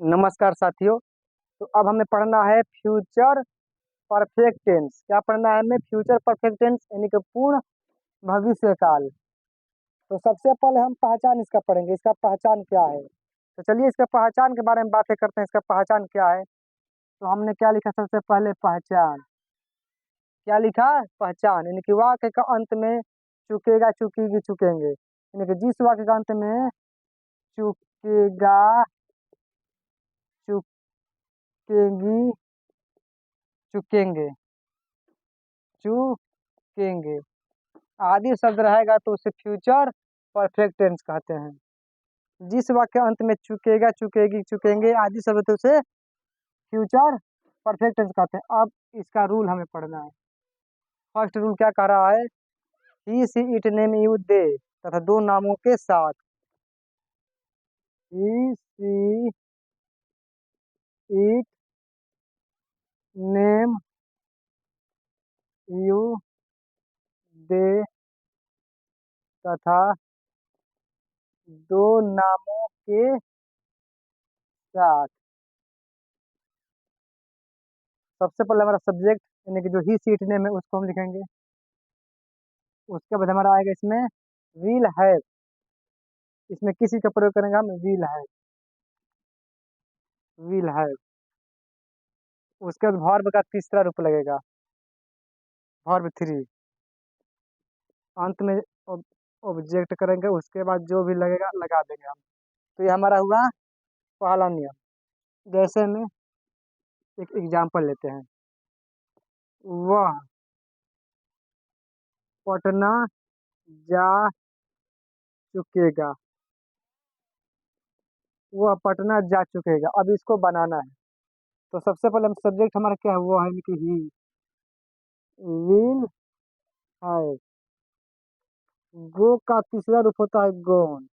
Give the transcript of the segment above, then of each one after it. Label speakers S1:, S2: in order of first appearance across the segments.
S1: नमस्कार साथियों। तो अब हमें पढ़ना है फ्यूचर परफेक्ट टेंस। क्या पढ़ना है हमें? फ्यूचर परफेक्ट टेंस यानी कि पूर्ण भविष्य काल। तो सबसे पहले हम पहचान इसका पढ़ेंगे, इसका पहचान क्या है। तो चलिए इसका पहचान के बारे में बातें करते हैं। इसका पहचान क्या है? तो हमने क्या लिखा सबसे पहले? पहचान। क्या लिखा? पहचान यानी कि वाक्य का अंत में चुकेगा, चुकेगी, चुकेंगे, यानी कि जिस वाक्य का अंत में चुकेगा, चुकेगी, चुकेंगे, चुकेंगे आदि शब्द रहेगा तो उसे फ्यूचर परफेक्ट टेंस कहते हैं। जिस वाक्य अंत में चुकेगा, चुकेगी, चुकेंगे आदि शब्द तो उसे फ्यूचर परफेक्ट टेंस कहते हैं। अब इसका रूल हमें पढ़ना है। फर्स्ट रूल क्या कह रहा है? He see it name you they तथा दो नामों के साथ। He see it name you they तथा दो नामों के साथ। सबसे पहले हमारा सब्जेक्ट यानी कि जो ही सी इट नेम है उसको हम लिखेंगे। उसके बाद हमारा आएगा इसमें विल हैव। इसमें किसी का प्रयोग करेंगे हम? Will have, will have. उसके बाद वर्ब का तीसरा रूप लगेगा, वर्ब थ्री। अंत में ऑब्जेक्ट करेंगे, उसके बाद जो भी लगेगा लगा देंगे हम। तो ये हमारा हुआ पहला नियम। जैसे में एक एग्जांपल लेते हैं। वह पटना जा चुकेगा। वह पटना जा चुकेगा। अब इसको बनाना है। तो सबसे पहले हम सब्जेक्ट हमारा क्या हुआ है कि ही विल हैव। गो का तीसरा रूप होता है गोन।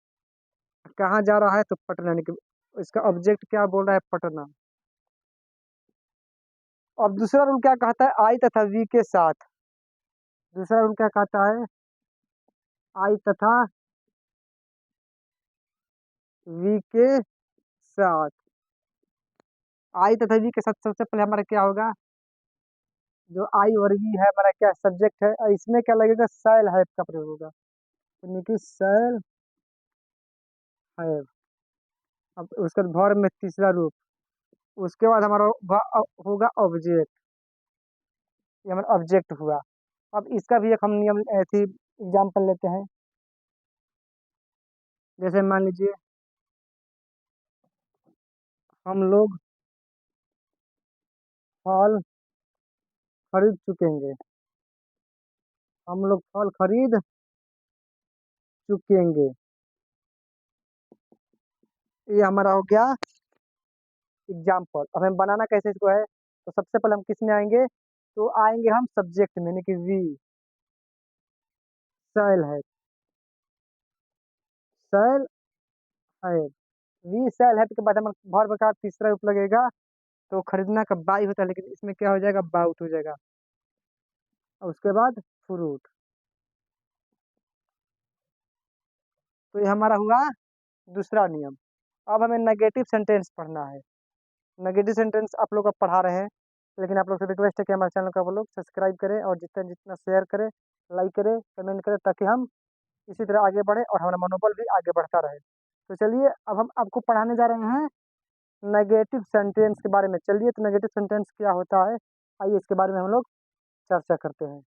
S1: कहाँ जा रहा है? तो पटना, यानी कि इसका ऑब्जेक्ट क्या बोल रहा है? पटना। अब दूसरा रूल क्या कहता है? आई तथा वी के साथ। दूसरा रूल क्या कहता है? आई तथा वी के साथ। आई तथा वी के साथ सबसे पहले हमारा क्या होगा? जो आई और वी है हमारा क्या सब्जेक्ट है, और इसमें क्या लगेगा? शैल हैव का प्रयोग होगा, यानी कि शैल हैव। अब उसके बाद वर्ब में तीसरा रूप। उसके बाद हमारा होगा ऑब्जेक्ट। ये हमारा ऑब्जेक्ट हुआ। अब इसका भी एक हम नियम ऐसी एग्जाम्पल लेते हैं। जैसे मान लीजिए हम लोग फल खरीद चुकेंगे। हम लोग फल खरीद चुकेंगे। ये हमारा हो गया एग्जाम्पल। अब हमें बनाना कैसे इसको है? तो सबसे पहले हम किस में आएंगे? तो आएंगे हम सब्जेक्ट में, यानी कि वी शैल है। शैल है। वी शैल है के बाद हम वर्ब का तीसरा रूप लगेगा। तो खरीदना का बाई होता है, लेकिन इसमें क्या हो जाएगा? बाउट हो जाएगा। और उसके बाद फ्रूट। तो ये हमारा हुआ दूसरा नियम। अब हमें नेगेटिव सेंटेंस पढ़ना है। नेगेटिव सेंटेंस आप लोग अब पढ़ा रहे हैं, लेकिन आप लोग से रिक्वेस्ट है कि हमारे चैनल को आप लोग सब्सक्राइब करें और जितना जितना शेयर करें, लाइक करें, कमेंट करें, ताकि हम इसी तरह आगे बढ़े और हमारा मनोबल भी आगे बढ़ता रहे। तो चलिए अब हम आपको पढ़ाने जा रहे हैं नेगेटिव सेंटेंस के बारे में। चलिए, तो नेगेटिव सेंटेंस क्या होता है, आइए इसके बारे में हम लोग चर्चा करते हैं।